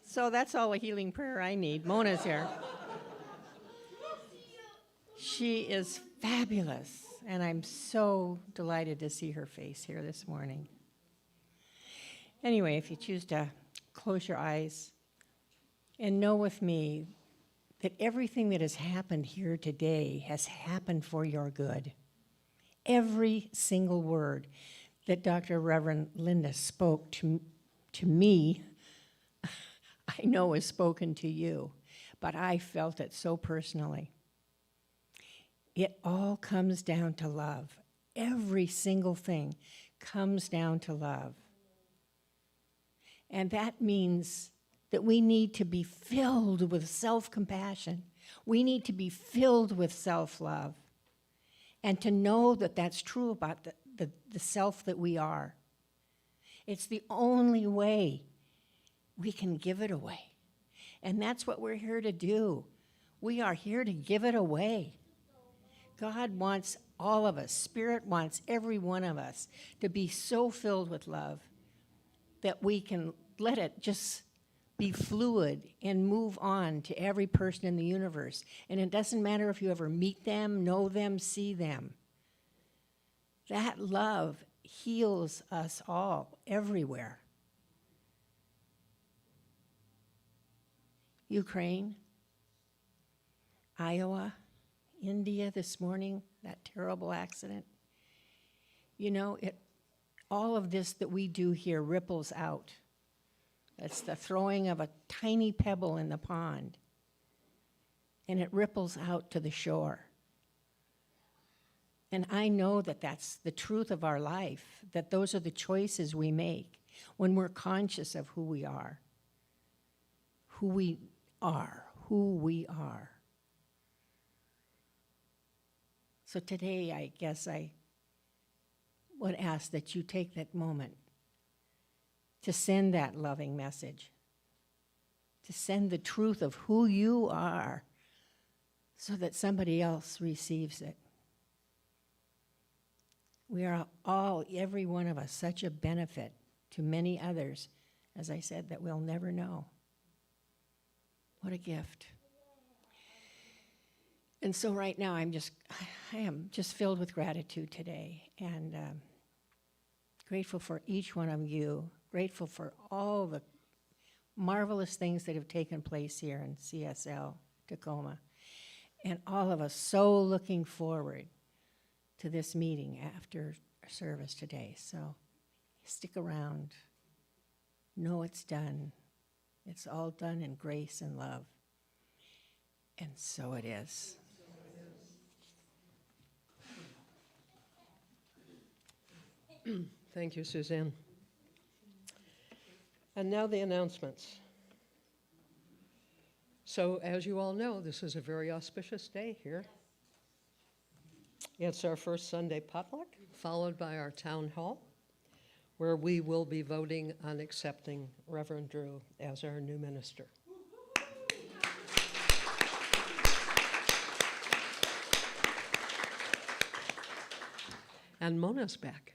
So that's all the healing prayer I need. Mona's here. She is fabulous, and I'm so delighted to see her face here this morning. Anyway, if you choose to close your eyes and know with me that everything that has happened here today has happened for your good. every single word that Dr. Reverend Linda spoke to me, I know is spoken to you, but I felt it so personally. It all comes down to love. Every single thing comes down to love. And that means that we need to be filled with self-compassion. We need to be filled with self-love. And to know that that's true about the self that we are. It's the only way we can give it away. And that's what we're here to do. We are here to give it away. God wants all of us, Spirit wants every one of us to be so filled with love that we can let it just be fluid and move on to every person in the universe. And it doesn't matter if you ever meet them, know them, see them. That love heals us all, everywhere. Ukraine, Iowa, India this morning, that terrible accident. You know, all of this that we do here ripples out. That's the throwing of a tiny pebble in the pond, and it ripples out to the shore. And I know that that's the truth of our life, that those are the choices we make when we're conscious of who we are. Who we are. So today, I guess I would ask that you take that moment to send that loving message, to send the truth of who you are so that somebody else receives it. We are all, every one of us, such a benefit to many others, as I said, that we'll never know. What a gift. And so right now I am just filled with gratitude today, and grateful for each one of you, grateful for all the marvelous things that have taken place here in CSL Tacoma, and all of us so looking forward to this meeting after our service today. So stick around. Know it's done. It's all done in grace and love. And so it is. Thank you, Suzanne. And now the announcements. So as you all know, this is a very auspicious day here. It's our first Sunday potluck, followed by our town hall, where we will be voting on accepting Reverend Drew as our new minister. And Mona's back.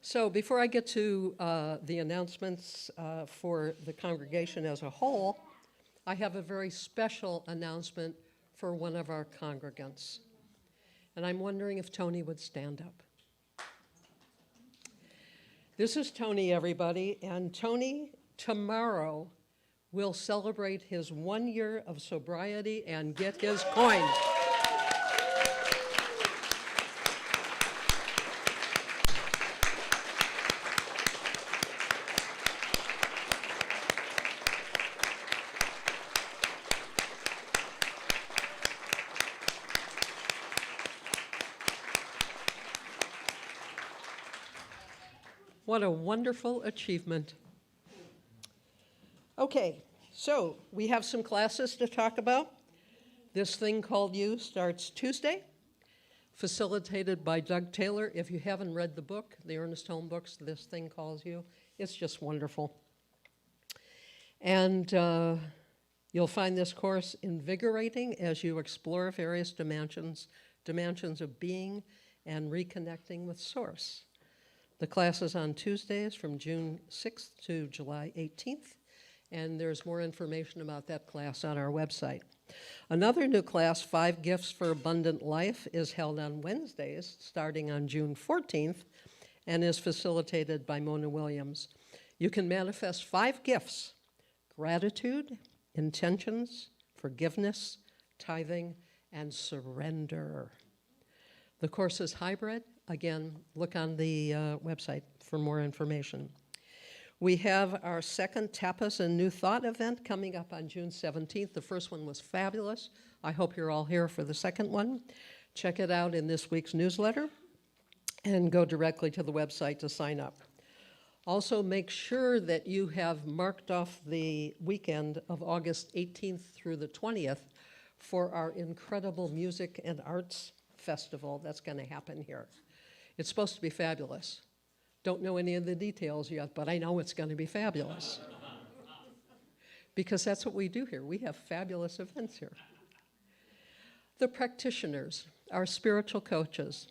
So before I get to the announcements for the congregation as a whole, I have a very special announcement for one of our congregants. And I'm wondering if Tony would stand up. This is Tony, everybody, and Tony tomorrow will celebrate his 1 year of sobriety and get his coin. What a wonderful achievement. Okay, so we have some classes to talk about. This thing called You starts Tuesday, facilitated by Doug Taylor. If you haven't read the book, the Ernest Holmes books, This Thing Calls You, it's just wonderful. And you'll find this course invigorating as you explore various dimensions of being and reconnecting with Source. The class is on Tuesdays from June 6th to July 18th, and there's more information about that class on our website. Another new class, 5 Gifts for Abundant Life, is held on Wednesdays, starting on June 14th, and is facilitated by Mona Williams. You can manifest 5 gifts: gratitude, intentions, forgiveness, tithing, and surrender. The course is hybrid. Again, look on the website for more information. We have our second Tapas and New Thought event coming up on June 17th. The first one was fabulous. I hope you're all here for the second one. Check it out in this week's newsletter and go directly to the website to sign up. Also, make sure that you have marked off the weekend of August 18th through the 20th for our incredible music and arts festival that's going to happen here. It's supposed to be fabulous. Don't know any of the details yet, but I know it's going to be fabulous. Because that's what we do here. We have fabulous events here. The practitioners, our spiritual coaches,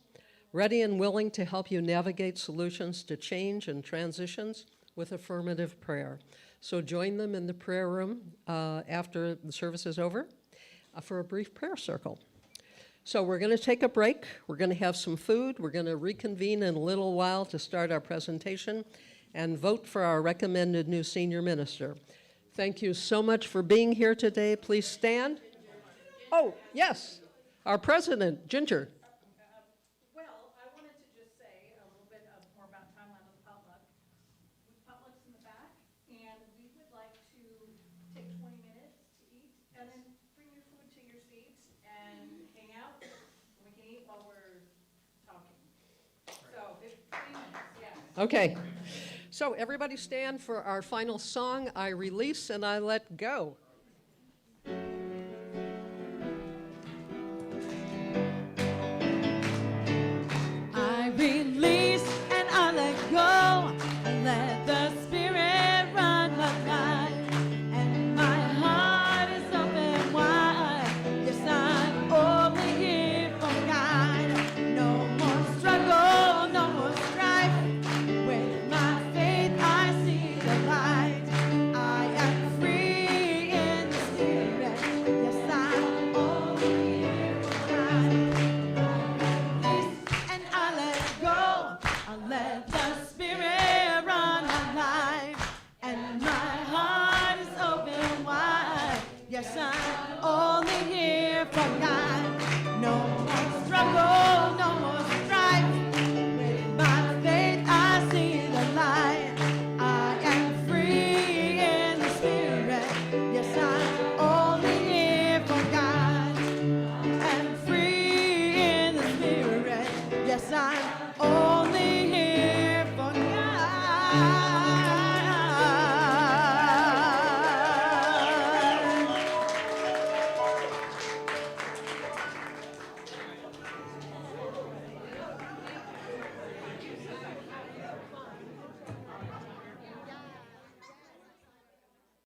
ready and willing to help you navigate solutions to change and transitions with affirmative prayer. So join them in the prayer room after the service is over for a brief prayer circle. So we're going to take a break. We're going to have some food. We're going to reconvene in a little while to start our presentation and vote for our recommended new senior minister. Thank you so much for being here today. Please stand. Oh, yes, our president, Ginger. Well, I wanted to just say a little bit more about timeline of the potluck. Potluck's in the back, and we would like to take 20 minutes to eat, and then bring your food to your seats and hang out. We can eat while we're talking. So 15 minutes, yes. Okay. So everybody stand for our final song, I Release and I Let Go. I release and I let go. I let the Spirit run my life, and my heart is open wide. Yes, I'm only here for God. No more struggle, no more strife. With my faith, I see the light. I am free in the Spirit. Yes, I'm only here for God. And I let go. I let the Spirit run my life, and my heart is open wide. Yes, I'm only here for God. No more struggle, no more strife. With my faith, I see the light. I am free in the Spirit. Yes, I'm only here for God. I'm free in the Spirit. Yes, I'm only